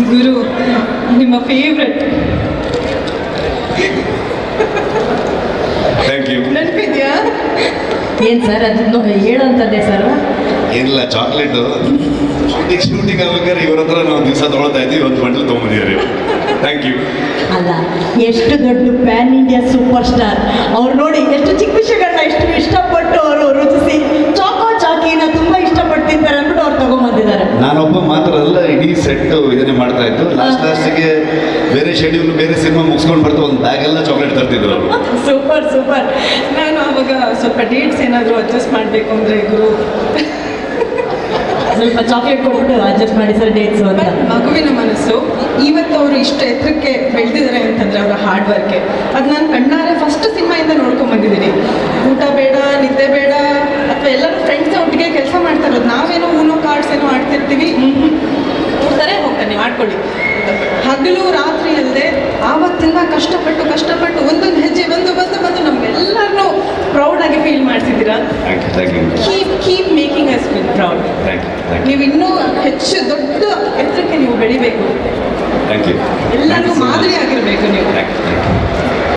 ಗುರು ನಿಮ್ಮ favourite. Thank you. ನೆನಪಿದ್ಯಾ? ಏನು sir ಅದನ್ನು ಹೇಳೋಂಥದ್ದೇ ಸರ್? ಏನಿಲ್ಲ, ಚಾಕ್ಲೇಟು ಶೂಟಿಂಗ್ ಆಗ್ಬೇಕಾದ್ರೆ ಇವ್ರ ಹತ್ರ ನಾವು ದಿವಸ ತೊಗೊಳ್ತಾ ಇದ್ದೀವಿ, ಒಂದು ಬಂಡಲ್ ತೊಗೊಂಡಿದ್ದಾರೆ. Thank you. ಅಲ್ಲ, ಎಷ್ಟು ದೊಡ್ಡ ಪ್ಯಾನ್ ಇಂಡಿಯಾ ಸೂಪರ್ ಸ್ಟಾರ್ ಅವ್ರು ನೋಡಿ, ಎಷ್ಟು ಚಿಕ್ಕ ವಿಷಯಗಳನ್ನ ಎಷ್ಟು ಇಷ್ಟಪಟ್ಟು ಅವರು ರುಚಿಸಿ ಚಾಕಿನ ತುಂಬ ಇಷ್ಟಪಟ್ಟು ತಿಂತಾರೆ ಅಂದ್ಬಿಟ್ಟು ಅವ್ರು ತಗೊಂಬಂದಿದ್ದಾರೆ. ನಾನೊಬ್ಬ ಮಾತ್ರ ಅಲ್ಲ, ಇಡೀ ಸೆಟ್ ಇದನ್ನೇ ಮಾಡ್ತಾ ಇತ್ತು. ಲಾಸ್ಟಿಗೆ ಬೇರೆ ಶೆಡ್ಯೂಲ್ ಬೇರೆ ಸಿನಿಮಾ ಮುಗಿಸ್ಕೊಂಡು ಬರ್ತಾ ಒಂದು ಬ್ಯಾಗ್ ಎಲ್ಲ ಚಾಕ್ಲೇಟ್ ತರ್ತಿದ್ರು ಅವರು. Super super. ನಾನು ಅವಾಗ ಸ್ವಲ್ಪ ಡೇಟ್ಸ್ ಏನಾದರೂ ಅಡ್ಜಸ್ಟ್ ಮಾಡಬೇಕು ಅಂದರೆ ಗುರು ಸ್ವಲ್ಪ ಚಾಕ್ಲೇಟ್ ಕೊಟ್ಬಿಟ್ಟು ಅಡ್ಜಸ್ಟ್ ಮಾಡಿ ಸರ್ ಡೇಟ್ಸು ಅಂತ. ಮಗುವಿನ ಮನಸ್ಸು ಇವತ್ತು ಅವರು ಇಷ್ಟು ಎತ್ತರಕ್ಕೆ ಬೆಳೆದಿದ್ದಾರೆ ಅಂತಂದರೆ ಅವರ ಹಾರ್ಡ್ ವರ್ಕೆ. ಅದು ನಾನು ಕಣ್ಣಾರೆ ಫಸ್ಟ್ ಸಿನಿಮಾಯಿಂದ ನೋಡ್ಕೊಂಬಂದಿದ್ದೀನಿ. ಊಟ ಬೇಡ, ನಿದ್ದೆ ಬೇಡ, ಅಥವಾ ಎಲ್ಲರೂ ಫ್ರೆಂಡ್ಸ್ ಒಟ್ಟಿಗೆ ಕೆಲಸ ಮಾಡ್ತಾ ಇರೋದು. ನಾವೇನೋ ಊನೋ ಕಾರ್ಡ್ಸ್ ಏನೋ ಆಡ್ತಿರ್ತೀವಿ, ಹೋಗ್ತಾರೆ ಹೋಗ್ತಾನೆ ಆಡ್ಕೊಳ್ಳಿ. ಹಗಲು ರಾತ್ರಿ ಅಲ್ಲದೆ ಆವತ್ತಿಂದ ಕಷ್ಟಪಟ್ಟು ಒಂದೊಂದು ಹೆಜ್ಜೆ ಬಂದು ನಮ್ಗೆಲ್ಲರನ್ನೂ ಪ್ರೌಡಾಗಿ ಫೀಲ್ ಮಾಡ್ತಿದ್ದೀರಾ. Thank you. Keep making us feel proud. Thank you. ನೀವು ಇನ್ನೂ ಹೆಚ್ಚು ದೊಡ್ಡ